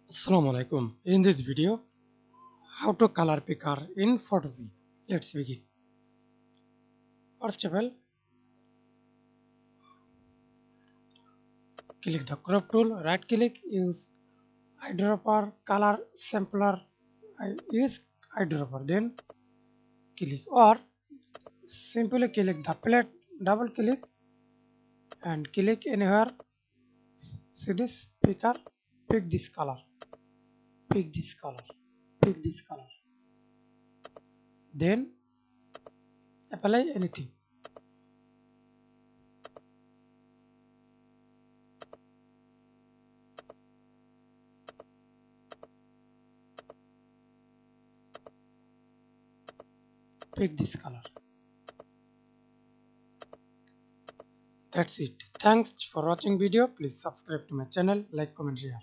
Assalamu alaikum. In this video, how to color picker in photopea. Let's begin. First of all, click the crop tool, right click, use eyedropper, color sampler, I use eyedropper, then click or simply click the plate, double click and click anywhere. See this picker, pick this color, pick this color, pick this color. Then apply anything. Pick this color. That's it. Thanks for watching video. Please subscribe to my channel, like, comment, share.